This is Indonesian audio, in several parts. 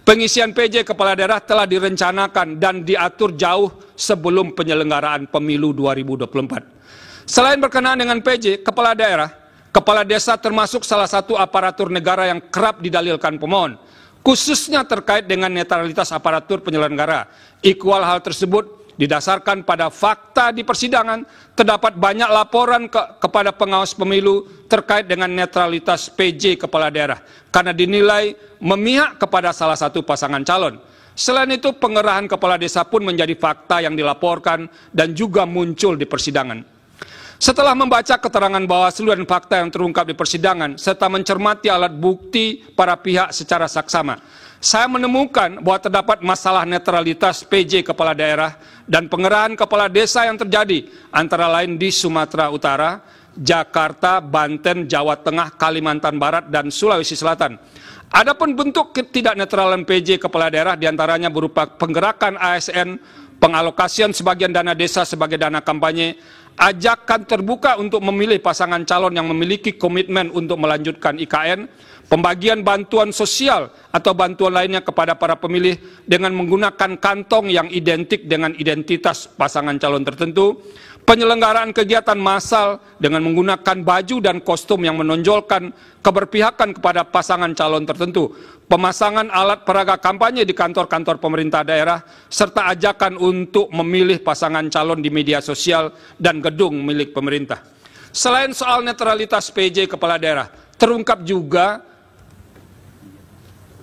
Pengisian PJ Kepala Daerah telah direncanakan dan diatur jauh sebelum penyelenggaraan pemilu 2024. Selain berkenaan dengan PJ Kepala Daerah, Kepala Desa termasuk salah satu aparatur negara yang kerap didalilkan pemohon, khususnya terkait dengan netralitas aparatur penyelenggara. Ikhwal hal tersebut didasarkan pada fakta di persidangan, terdapat banyak laporan kepada pengawas pemilu terkait dengan netralitas PJ Kepala Daerah, karena dinilai memihak kepada salah satu pasangan calon. Selain itu, pengerahan kepala desa pun menjadi fakta yang dilaporkan dan juga muncul di persidangan. Setelah membaca keterangan Bawaslu dan fakta yang terungkap di persidangan, serta mencermati alat bukti para pihak secara saksama, saya menemukan bahwa terdapat masalah netralitas PJ Kepala Daerah dan pengerahan kepala desa yang terjadi, antara lain di Sumatera Utara, Jakarta, Banten, Jawa Tengah, Kalimantan Barat, dan Sulawesi Selatan. Adapun bentuk ketidaknetralan PJ Kepala Daerah diantaranya berupa penggerakan ASN, pengalokasian sebagian dana desa sebagai dana kampanye, ajakan terbuka untuk memilih pasangan calon yang memiliki komitmen untuk melanjutkan IKN, pembagian bantuan sosial atau bantuan lainnya kepada para pemilih dengan menggunakan kantong yang identik dengan identitas pasangan calon tertentu, penyelenggaraan kegiatan massal dengan menggunakan baju dan kostum yang menonjolkan keberpihakan kepada pasangan calon tertentu, pemasangan alat peraga kampanye di kantor-kantor pemerintah daerah, serta ajakan untuk memilih pasangan calon di media sosial dan gedung milik pemerintah. Selain soal netralitas PJ Kepala Daerah, terungkap juga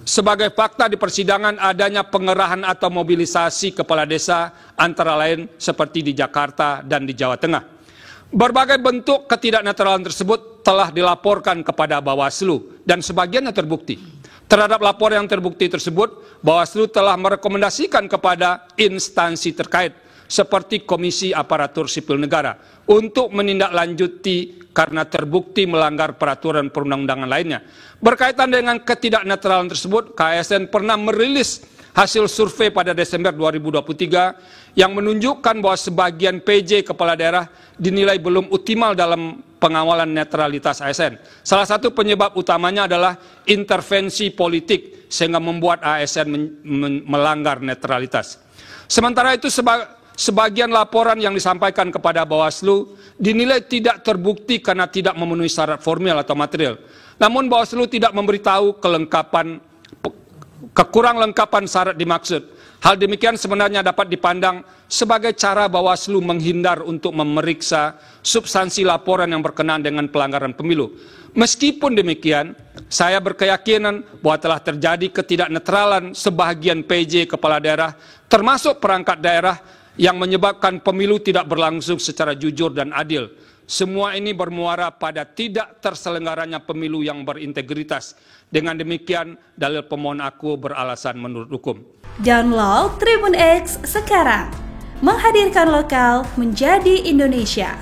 sebagai fakta di persidangan adanya pengerahan atau mobilisasi kepala desa, antara lain seperti di Jakarta dan di Jawa Tengah. Berbagai bentuk ketidaknetralan tersebut telah dilaporkan kepada Bawaslu dan sebagiannya terbukti. Terhadap laporan yang terbukti tersebut, Bawaslu telah merekomendasikan kepada instansi terkait seperti Komisi Aparatur Sipil Negara untuk menindaklanjuti karena terbukti melanggar peraturan perundang-undangan lainnya. Berkaitan dengan ketidaknetralan tersebut, KSN pernah merilis hasil survei pada Desember 2023 yang menunjukkan bahwa sebagian PJ Kepala Daerah dinilai belum optimal dalam pengawalan netralitas ASN. Salah satu penyebab utamanya adalah intervensi politik sehingga membuat ASN melanggar netralitas. Sementara itu, sebagian laporan yang disampaikan kepada Bawaslu dinilai tidak terbukti karena tidak memenuhi syarat formil atau material. Namun Bawaslu tidak memberitahu kekurang lengkapan syarat dimaksud. Hal demikian sebenarnya dapat dipandang sebagai cara Bawaslu menghindar untuk memeriksa substansi laporan yang berkenaan dengan pelanggaran pemilu. Meskipun demikian, saya berkeyakinan bahwa telah terjadi ketidaknetralan sebagian PJ Kepala Daerah, termasuk perangkat daerah, yang menyebabkan pemilu tidak berlangsung secara jujur dan adil. Semua ini bermuara pada tidak terselenggaranya pemilu yang berintegritas. Dengan demikian, dalil pemohon aku beralasan menurut hukum. Download Tribun X sekarang. Menghadirkan lokal menjadi Indonesia.